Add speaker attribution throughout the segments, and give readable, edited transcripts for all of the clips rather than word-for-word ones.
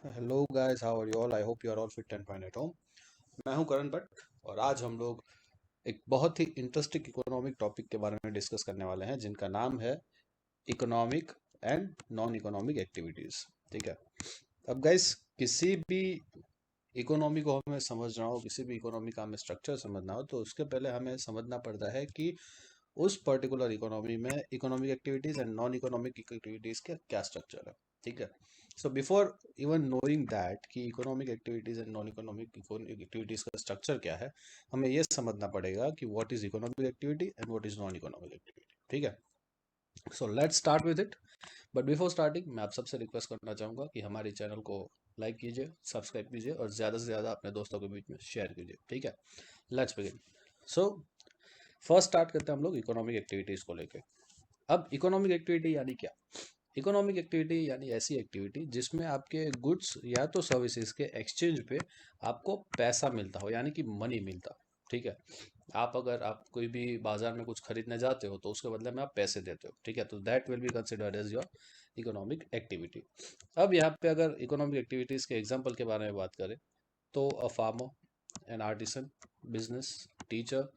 Speaker 1: Hello guys, how are you all? I hope you are all fit and fine at home. मैं हूं करण भट्ट और आज हम लोग एक बहुत ही इंटरेस्टिंग इकोनॉमिक टॉपिक के बारे में डिस्कस करने वाले हैं जिनका नाम है economic and non economic activities. ठीक है। अब गाइस, किसी भी इकोनॉमी को हमें समझना हो, किसी भी इकोनॉमी का हमें स्ट्रक्चर समझना हो, तो उसके पहले हमें समझना पड़ता है कि उस पर्टिकुलर इकोनॉमी में economic activities and non economic activities का क्या स्ट्रक्चर है। ठीक है। So before even knowing that कि economic activities and non economic activities का स्ट्रक्चर क्या है, हमें यह समझना पड़ेगा कि what is economic activity and what is non economic activity. ठीक है। So let's start with it. But before starting मैं आप सबसे रिक्वेस्ट करना चाहूँगा कि हमारे चैनल को लाइक कीजिए, सब्सक्राइब कीजिए और ज़्यादा से ज़्यादा अपने दोस्तों के बीच में शेयर कीजिए। ठीक है। Let's begin. So first start करते हैं हम लोग इकोनॉमिक एक्टिविटीज़ को लेके। अब इकोनॉमिक एक्टिविटी यानी क्या? इकोनॉमिक एक्टिविटी यानी ऐसी एक्टिविटी जिसमें आपके गुड्स या तो सर्विसेज के एक्सचेंज पे आपको पैसा मिलता हो, यानी कि मनी मिलता हो। ठीक है। आप कोई भी बाजार में कुछ खरीदने जाते हो तो उसके बदले में आप पैसे देते हो। ठीक है। तो that will be considered as your economic activity. अब यहाँ पे अगर इकोनॉमिक एक्टिविटीज के एग्जाम्पल के बारे में बात करें तो a farmer, an artisan, business, teacher,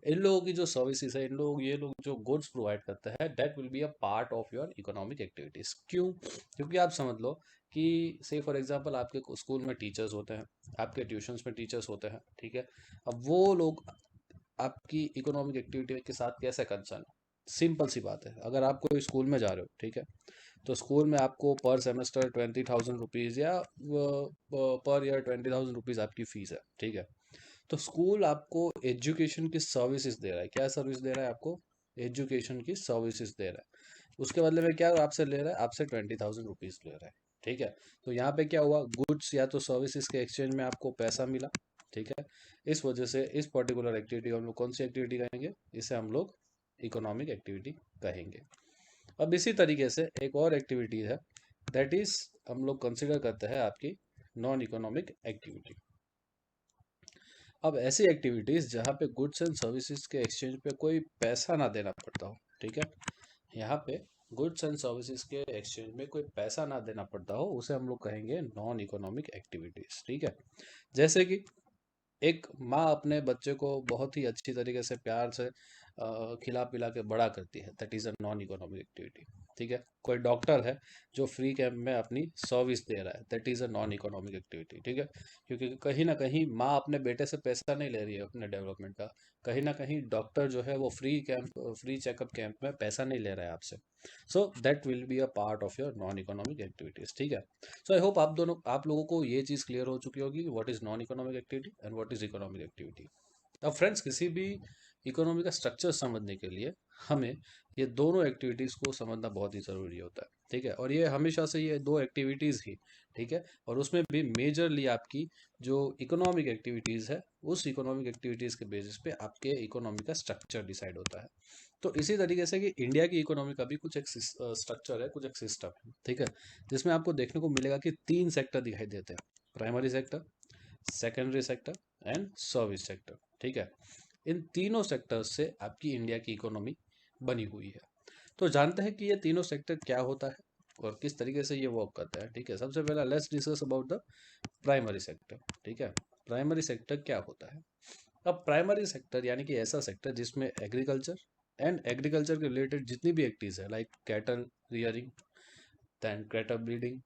Speaker 1: इन लोगों की जो सर्विसेज है, ये लोग जो गुड्स प्रोवाइड करते हैं, that will be a part of your economic activities. क्यों? क्योंकि आप समझ लो कि से फॉर एग्जांपल आपके स्कूल में टीचर्स होते हैं, आपके ट्यूशंस में टीचर्स होते हैं। ठीक है। अब वो लोग आपकी इकोनॉमिक एक्टिविटी के साथ कैसे कंसर्न है? सिंपल सी बात है, अगर आप कोई स्कूल में जा रहे हो, ठीक है, तो स्कूल में आपको पर सेमेस्टर 20,000 रुपीज़ या पर ईयर 20,000 रुपीज़ आपकी फीस है। ठीक है। तो स्कूल आपको एजुकेशन की सर्विसेज दे रहा है। क्या सर्विस दे रहा है आपको? एजुकेशन की सर्विसेज दे रहा है। उसके बदले में क्या आपसे ले रहा है? आपसे 20,000 रुपीज़ ले रहा है। ठीक है। तो यहाँ पे क्या हुआ? गुड्स या तो सर्विसेज के एक्सचेंज में आपको पैसा मिला। ठीक है। इस वजह से इस पर्टिकुलर एक्टिविटी को हम लोग कौन सी एक्टिविटी कहेंगे? इसे हम लोग इकोनॉमिक एक्टिविटी कहेंगे। अब इसी तरीके से एक और एक्टिविटी है, दैट इज हम लोग कंसिडर करते हैं आपकी नॉन इकोनॉमिक एक्टिविटी। अब ऐसी एक्टिविटीज जहाँ पे गुड्स एंड सर्विसेज के एक्सचेंज पे कोई पैसा ना देना पड़ता हो। ठीक है। यहाँ पे गुड्स एंड सर्विसेज के एक्सचेंज में कोई पैसा ना देना पड़ता हो, उसे हम लोग कहेंगे नॉन इकोनॉमिक एक्टिविटीज। ठीक है। जैसे कि एक माँ अपने बच्चे को बहुत ही अच्छी तरीके से प्यार से खिला पिला के बड़ा करती है, that is a non economic activity. ठीक है। कोई डॉक्टर है जो फ्री कैंप में अपनी सर्विस दे रहा है, that is a non economic activity. ठीक है। क्योंकि कहीं ना कहीं माँ अपने बेटे से पैसा नहीं ले रही है अपने डेवलपमेंट का। कहीं ना कहीं डॉक्टर जो है वो फ्री चेकअप कैंप में पैसा नहीं ले रहा है आपसे। So that will be a part of your non economic activities. ठीक है। सो आई होप आप लोगों को ये चीज़ क्लियर हो चुकी होगी, what is non economic activity and what is economic activity. अब फ्रेंड्स, किसी भी इकोनॉमी का स्ट्रक्चर समझने के लिए हमें ये दोनों एक्टिविटीज़ को समझना बहुत ही ज़रूरी होता है। ठीक है। और ये हमेशा से ये दो एक्टिविटीज़ ही, ठीक है, और उसमें भी मेजरली आपकी जो इकोनॉमिक एक्टिविटीज़ है, उस इकोनॉमिक एक्टिविटीज़ के बेसिस पे आपके इकोनॉमी का स्ट्रक्चर डिसाइड होता है। तो इसी तरीके से कि इंडिया की इकोनॉमी का भी कुछ एक स्ट्रक्चर है, कुछ एक सिस्टम है। ठीक है। जिसमें आपको देखने को मिलेगा कि तीन सेक्टर दिखाई देते हैं: primary sector, secondary sector and service sector. ठीक है। इन तीनों सेक्टर से आपकी इंडिया की इकोनॉमी बनी हुई है। तो जानते हैं कि ये तीनों सेक्टर क्या होता है और किस तरीके से ये वर्क करता है। ठीक है। सबसे पहला let's discuss about the primary sector. ठीक है। प्राइमरी सेक्टर क्या होता है? अब प्राइमरी सेक्टर यानी कि ऐसा सेक्टर जिसमें एग्रीकल्चर एंड एग्रीकल्चर के रिलेटेड जितनी भी एक्टिविटीज है, like cattle rearing, then cattle breeding,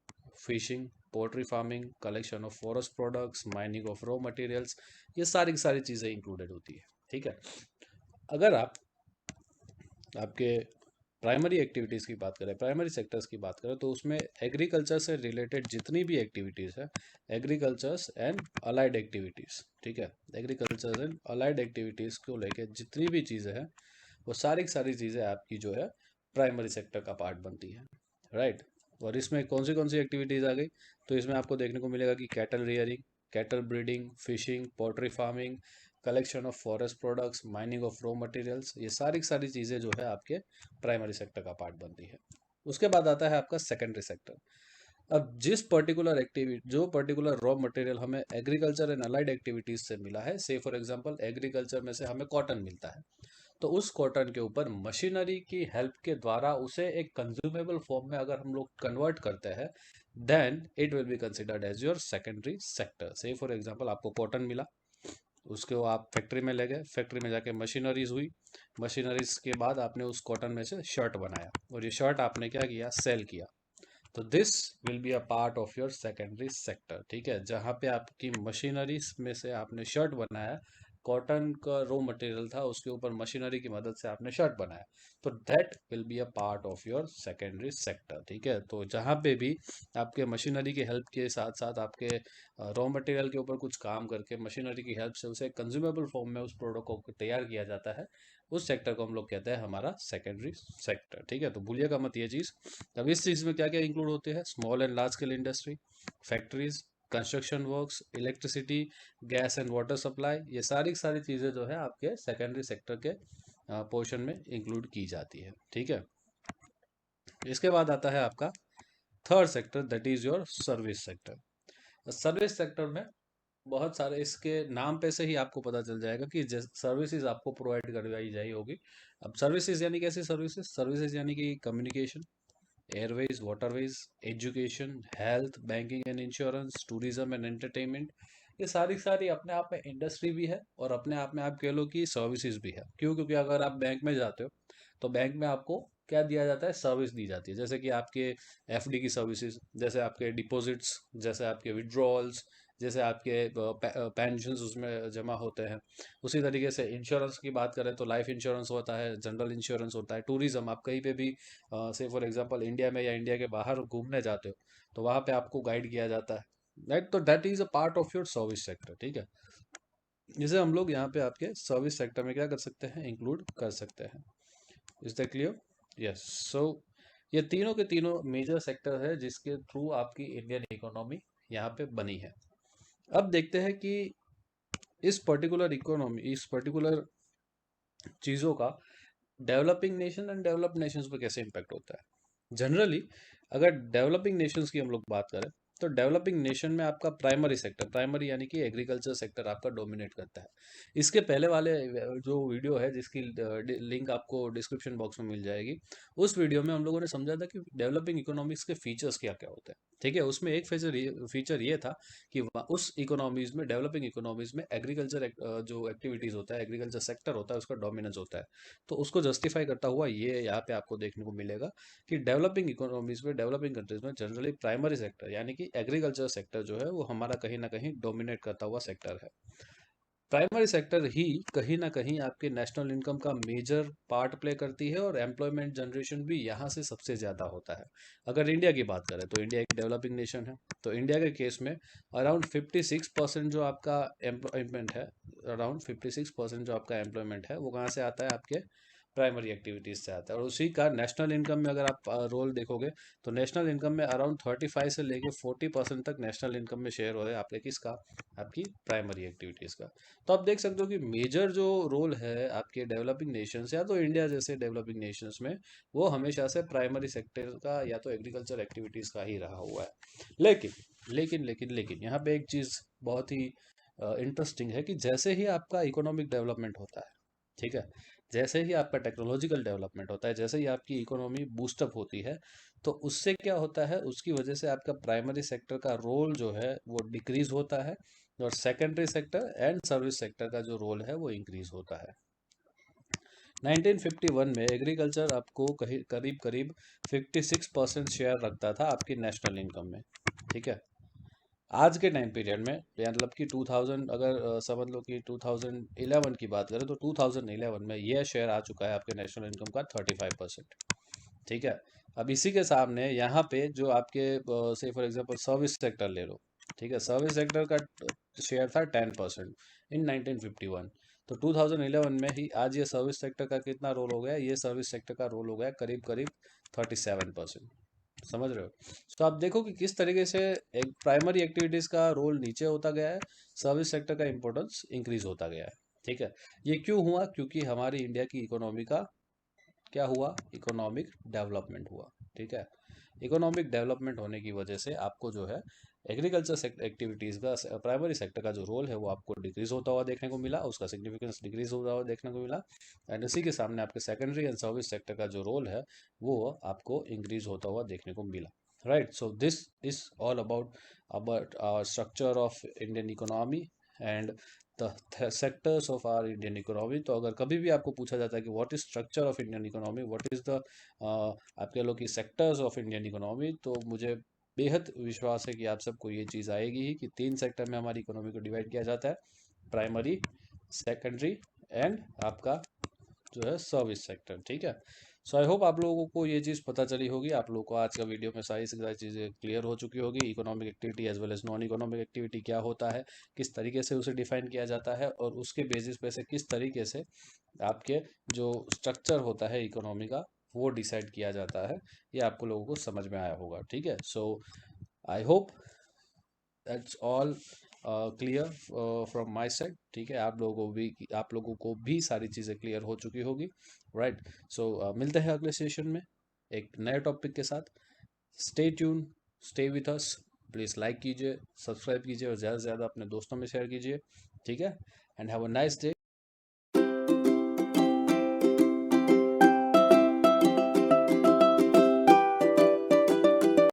Speaker 1: fishing, poultry farming, collection of forest products, mining of raw materials, ये सारी की सारी चीज़ें इंक्लूडेड होती है। ठीक है। अगर आप आपके प्राइमरी एक्टिविटीज़ की बात करें, प्राइमरी सेक्टर्स की बात करें, तो उसमें एग्रीकल्चर से रिलेटेड जितनी भी एक्टिविटीज़ है, एग्रीकल्चर्स एंड अलाइड एक्टिविटीज़। ठीक है। एग्रीकल्चर एंड अलाइड एक्टिविटीज़ को लेके जितनी भी चीज़ें हैं, वो सारी की सारी चीज़ें आपकी जो है प्राइमरी सेक्टर का पार्ट बनती हैं। राइट। और इसमें कौन सी एक्टिविटीज़ आ गई? तो इसमें आपको देखने को मिलेगा कि cattle rearing, cattle breeding, fishing, poultry farming, collection of forest products, mining of raw materials, ये सारी की सारी चीज़ें जो है आपके प्राइमरी सेक्टर का पार्ट बनती है। उसके बाद आता है आपका सेकेंडरी सेक्टर। अब जो पर्टिकुलर रॉ मटेरियल हमें एग्रीकल्चर एंड अलाइड एक्टिविटीज से मिला है, से फॉर एग्जांपल एग्रीकल्चर में से हमें कॉटन मिलता है, तो उस कॉटन के ऊपर मशीनरी की हेल्प के द्वारा उसे एक कंज्यूमेबल फॉर्म में अगर हम लोग कन्वर्ट करते हैं, then it will be considered as your secondary sector. Say for example आपको कॉटन मिला, उसके वो आप फैक्ट्री में ले गए, फैक्ट्री में जाके मशीनरीज हुई, मशीनरीज के बाद आपने उस कॉटन में से शर्ट बनाया, और ये शर्ट आपने क्या किया, सेल किया। तो this will be a part of your secondary sector. ठीक है, जहाँ पे आपकी मशीनरीज में से आपने शर्ट बनाया, कॉटन का रॉ मटेरियल था, उसके ऊपर मशीनरी की मदद से आपने शर्ट बनाया, तो that will be a part of your secondary sector. ठीक है, तो जहाँ पे भी आपके मशीनरी की हेल्प के साथ साथ आपके रॉ मटेरियल के ऊपर कुछ काम करके मशीनरी की हेल्प से उसे कंज्यूमेबल फॉर्म में उस प्रोडक्ट को तैयार किया जाता है, उस सेक्टर को हम लोग कहते हैं हमारा सेकेंडरी सेक्टर। ठीक है, तो भूलिएगा मत ये चीज़। अब इस चीज़ में क्या क्या इंक्लूड होते हैं, small and large scale industry, factories, construction works, electricity, gas and water supply, ये सारी सारी चीज़ें जो है आपके सेकेंडरी सेक्टर के पोर्शन में इंक्लूड की जाती है। ठीक है, इसके बाद आता है आपका third sector, that is your service sector. Service sector में बहुत सारे, इसके नाम पे से ही आपको पता चल जाएगा कि सर्विसेज आपको प्रोवाइड करवाई जाई होगी। अब सर्विसेज यानी कैसी सर्विसेज, सर्विसेज यानी कि communication, Airways, waterways, education, health, banking and insurance, tourism and entertainment, ये सारी सारी अपने आप में इंडस्ट्री भी है और अपने आप में आप कह लो कि सर्विसेज भी है। क्यों? क्योंकि अगर आप बैंक में जाते हो तो बैंक में आपको क्या दिया जाता है, सर्विस दी जाती है, जैसे कि आपके एफडी की सर्विसेज, जैसे आपके डिपॉजिट्स, जैसे आपके विड्रॉल्स, जैसे आपके पेंशन्स उसमें जमा होते हैं। उसी तरीके से इंश्योरेंस की बात करें तो लाइफ इंश्योरेंस होता है, जनरल इंश्योरेंस होता है। टूरिज्म, आप कहीं पे भी से फॉर एग्जांपल इंडिया में या इंडिया के बाहर घूमने जाते हो तो वहाँ पे आपको गाइड किया जाता है, राइट। तो that is a part of your service sector. ठीक है, जिसे हम लोग यहाँ पे आपके सर्विस सेक्टर में क्या कर सकते हैं, इंक्लूड कर सकते हैं। Is that clear? यस। सो ये तीनों के तीनों मेजर सेक्टर है जिसके थ्रू आपकी इंडियन इकोनॉमी यहाँ पे बनी है। अब देखते हैं कि इस पर्टिकुलर इकोनॉमी, इस पर्टिकुलर चीज़ों का developing nation and developed Nations पे कैसे इम्पैक्ट होता है। जनरली अगर डेवलपिंग नेशंस की हम लोग बात करें तो डेवलपिंग नेशन में आपका प्राइमरी सेक्टर, प्राइमरी यानी कि एग्रीकल्चर सेक्टर आपका डोमिनेट करता है। इसके पहले वाले जो वीडियो है जिसकी लिंक आपको डिस्क्रिप्शन बॉक्स में मिल जाएगी, उस वीडियो में हम लोगों ने समझा था कि डेवलपिंग इकोनॉमिक्स के फीचर्स क्या क्या होते हैं। ठीक है, उसमें एक फीचर ये था कि उस इकोनॉमीज में, डेवलपिंग इकोनॉमीज में एग्रीकल्चर जो एक्टिविटीज होता है, एग्रीकल्चर सेक्टर होता है, उसका डोमिनेंस होता है। तो उसको जस्टिफाई करता हुआ ये यहाँ पे आपको देखने को मिलेगा कि डेवलपिंग इकोनॉमीज में, डेवलपिंग कंट्रीज में जनरली प्राइमरी सेक्टर यानी कि एग्रीकल्चर सेक्टर जो है वो हमारा कहीं ना कहीं डोमिनेट करता हुआ सेक्टर है। प्राइमरी सेक्टर ही कहीं ना कहीं आपके नेशनल इनकम का मेजर पार्ट प्ले करती है और एम्प्लॉयमेंट जनरेशन भी यहाँ से सबसे ज़्यादा होता है। अगर इंडिया की बात करें तो इंडिया एक डेवलपिंग नेशन है, तो इंडिया के केस में अराउंड 56% जो आपका एम्प्लॉयमेंट है, अराउंड 56% जो आपका एम्प्लॉयमेंट है वो कहाँ से आता है, आपके प्राइमरी एक्टिविटीज़ से आता है। और उसी का नेशनल इनकम में अगर आप रोल देखोगे तो नेशनल इनकम में अराउंड 35 से लेके 40% तक नेशनल इनकम में शेयर हो रहा है आपके किसका, आपकी प्राइमरी एक्टिविटीज़ का। तो आप देख सकते हो कि मेजर जो रोल है आपके डेवलपिंग नेशंस या तो इंडिया जैसे डेवलपिंग नेशंस में, वो हमेशा से प्राइमरी सेक्टर का या तो एग्रीकल्चर एक्टिविटीज़ का ही रहा हुआ है। लेकिन लेकिन लेकिन लेकिन यहाँ पे एक चीज़ बहुत ही इंटरेस्टिंग है कि जैसे ही आपका इकोनॉमिक डेवलपमेंट होता है, ठीक है, जैसे ही आपका टेक्नोलॉजिकल डेवलपमेंट होता है, जैसे ही आपकी इकोनॉमी बूस्टअप होती है, तो उससे क्या होता है, उसकी वजह से आपका प्राइमरी सेक्टर का रोल जो है वो डिक्रीज होता है और secondary sector and service sector का जो रोल है वो इंक्रीज होता है। 1951 में एग्रीकल्चर आपको कहीं करीब करीब 56% शेयर रखता था आपकी नेशनल इनकम में। ठीक है, आज के टाइम पीरियड में मतलब कि 2000, अगर समझ लो कि 2011 की बात करें तो 2011 में यह शेयर आ चुका है आपके नेशनल इनकम का 35%। ठीक है, अब इसी के सामने यहाँ पे जो आपके से फॉर एग्जांपल सर्विस सेक्टर ले लो। ठीक है, सर्विस सेक्टर का शेयर था 10% इन 1951। तो 2011 में ही आज ये सर्विस सेक्टर का कितना रोल हो गया, ये सर्विस सेक्टर का रोल हो गया करीब करीब 37%। समझ रहे हो? तो आप देखो कि किस तरीके से एक प्राइमरी एक्टिविटीज का रोल नीचे होता गया है, सर्विस सेक्टर का इंपॉर्टेंस इंक्रीज होता गया है। ठीक है, ये क्यों हुआ? क्योंकि हमारी इंडिया की इकोनॉमी का क्या हुआ, इकोनॉमिक डेवलपमेंट हुआ। ठीक है, इकोनॉमिक डेवलपमेंट होने की वजह से आपको जो है एग्रीकल्चर एक्टिविटीज़ का प्राइमरी सेक्टर का जो रोल है वो आपको डिक्रीज होता हुआ देखने को मिला, उसका सिग्निफिकेंस डिक्रीज होता हुआ देखने को मिला। एंड इसी के सामने आपके सेकेंडरी एंड सर्विस सेक्टर का जो रोल है वो आपको इंक्रीज होता हुआ देखने को मिला। Right, so this is all about structure of Indian economy and the sectors of our Indian economy. तो अगर कभी भी आपको पूछा जाता है कि what is structure of Indian economy, what is the आप कह लो कि सेक्टर्स ऑफ इंडियन इकोनॉमी, तो मुझे बेहद विश्वास है कि आप सबको ये चीज़ आएगी ही कि 3 सेक्टर में हमारी इकोनॉमी को डिवाइड किया जाता है, प्राइमरी, सेकेंडरी एंड आपका जो है सर्विस सेक्टर। ठीक है, सो आई होप आप लोगों को ये चीज़ पता चली होगी, आप लोगों को आज का वीडियो में सारी से सारी चीज़ें क्लियर हो चुकी होगी। Economic activity as well as non economic activity क्या होता है, किस तरीके से उसे डिफाइन किया जाता है और उसके बेसिस पे से किस तरीके से आपके जो स्ट्रक्चर होता है इकोनॉमी का वो डिसाइड किया जाता है, ये आपको लोगों को समझ में आया होगा। ठीक है, so I hope that's all clear from my side. ठीक है, आप लोगों को भी सारी चीज़ें क्लियर हो चुकी होगी। राइट, सो मिलते हैं अगले सेशन में एक नए टॉपिक के साथ। Stay tune, stay with us, please like कीजिए, सब्सक्राइब कीजिए और ज़्यादा से ज़्यादा अपने दोस्तों में शेयर कीजिए। ठीक है, and have a nice day.